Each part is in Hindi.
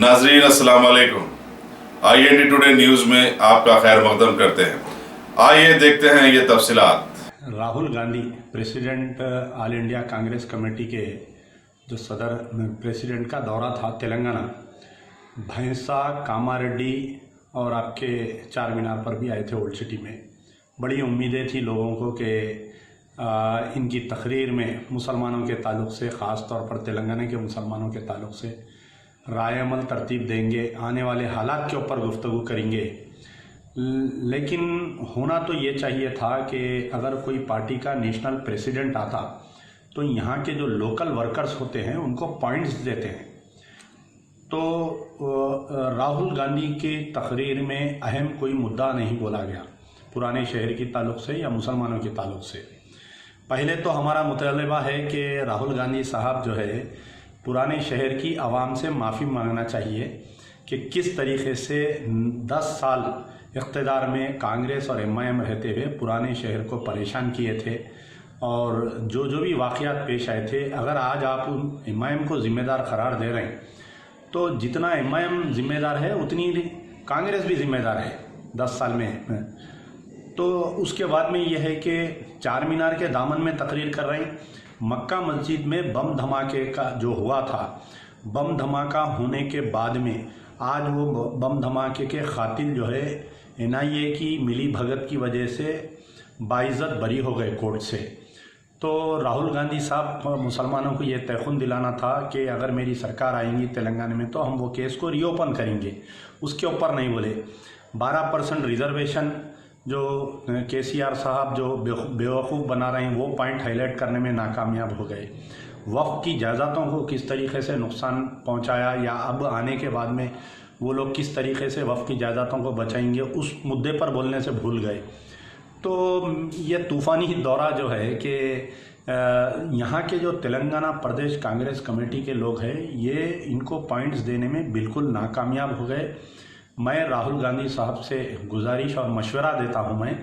नाजरीन अस्सलाम वालेकुम। IND टुडे न्यूज़ में आपका खैर मकदम करते हैं। आइए देखते हैं ये तफसीलात। Rahul Gandhi president all India Congress committee के जो सदर प्रेसिडेंट का दौरा था तेलंगाना, भैंसा, कामारेड्डी और आपके चार मीनार पर भी आए थे ओल्ड सिटी में। बड़ी उम्मीदें थी लोगों को कि इनकी तकरीर में मुसलमानों के ताल्लुक़ से, ख़ास तौर पर तेलंगाना के मुसलमानों के ताल्लुक़ से राय अमल तरतीब देंगे, आने वाले हालात के ऊपर गुफ्तगू करेंगे। लेकिन होना तो ये चाहिए था कि अगर कोई पार्टी का नेशनल प्रेसिडेंट आता तो यहाँ के जो लोकल वर्कर्स होते हैं उनको पॉइंट्स देते हैं। तो राहुल गांधी की तकरीर में अहम कोई मुद्दा नहीं बोला गया पुराने शहर की ताल्लुक़ से या मुसलमानों के ताल्लुक़ से। पहले तो हमारा मुतालबा है कि राहुल गांधी साहब जो है पुराने शहर की आवाम से माफ़ी मांगना चाहिए कि किस तरीके से 10 साल इक़्तिदार में कांग्रेस और MIM रहते हुए पुराने शहर को परेशान किए थे और जो भी वाक़यात पेश आए थे, अगर आज आप MIM को ज़िम्मेदार करार दे रहे हैं तो जितना MIM ज़िम्मेदार है उतनी कांग्रेस भी ज़िम्मेदार है 10 साल में। तो उसके बाद में यह है कि चार मीनार के दामन में तकरीर कर रहे हैं। मक्का मस्जिद में बम धमाके का जो हुआ था, बम धमाका होने के बाद में आज वो बम धमाके के कातिल जो है NIA की मिली भगत की वजह से बाइज्जत बरी हो गए कोर्ट से। तो राहुल गांधी साहब मुसलमानों को ये तयक़ुन दिलाना था कि अगर मेरी सरकार आएंगी तेलंगाना में तो हम वो केस को रीओपन करेंगे, उसके ऊपर नहीं बोले। 12% रिजर्वेशन जो KCR साहब जो बेवकूफ़ बना रहे हैं वो पॉइंट हाईलाइट करने में नाकामयाब हो गए। वक्फ की जायदादों को किस तरीके से नुकसान पहुंचाया या अब आने के बाद में वो लोग किस तरीके से वक्फ की जायदादों को बचाएंगे, उस मुद्दे पर बोलने से भूल गए। तो ये तूफ़ानी दौरा जो है कि यहाँ के जो तेलंगाना प्रदेश कांग्रेस कमेटी के लोग हैं ये इनको पॉइंट्स देने में बिल्कुल नाकामयाब हो गए। मैं राहुल गांधी साहब से गुजारिश और मशवरा देता हूं मैं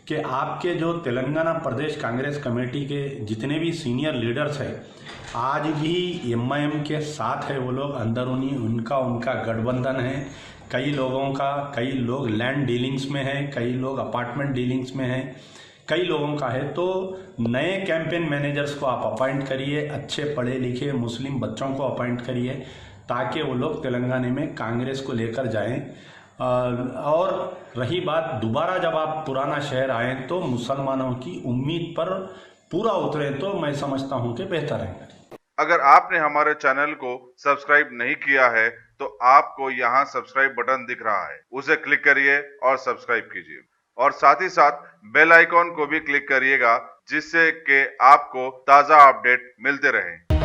कि आपके जो तेलंगाना प्रदेश कांग्रेस कमेटी के जितने भी सीनियर लीडर्स हैं आज भी MIM के साथ है, वो लोग अंदरूनी उनका गठबंधन है। कई लोग लैंड डीलिंग्स में हैं, कई लोग अपार्टमेंट डीलिंग्स में हैं, कई लोगों का है। तो नए कैंपेन मैनेजर्स को आप अपॉइंट करिए, अच्छे पढ़े लिखे मुस्लिम बच्चों को अपॉइंट करिए ताकि वो लोग तेलंगाना में कांग्रेस को लेकर जाएं। और रही बात दोबारा जब आप पुराना शहर आए तो मुसलमानों की उम्मीद पर पूरा उतरे तो मैं समझता हूं कि बेहतर है। अगर आपने हमारे चैनल को सब्सक्राइब नहीं किया है तो आपको यहाँ सब्सक्राइब बटन दिख रहा है, उसे क्लिक करिए और सब्सक्राइब कीजिए और साथ ही साथ बेल आइकॉन को भी क्लिक करिएगा जिससे कि आपको ताज़ा अपडेट मिलते रहें।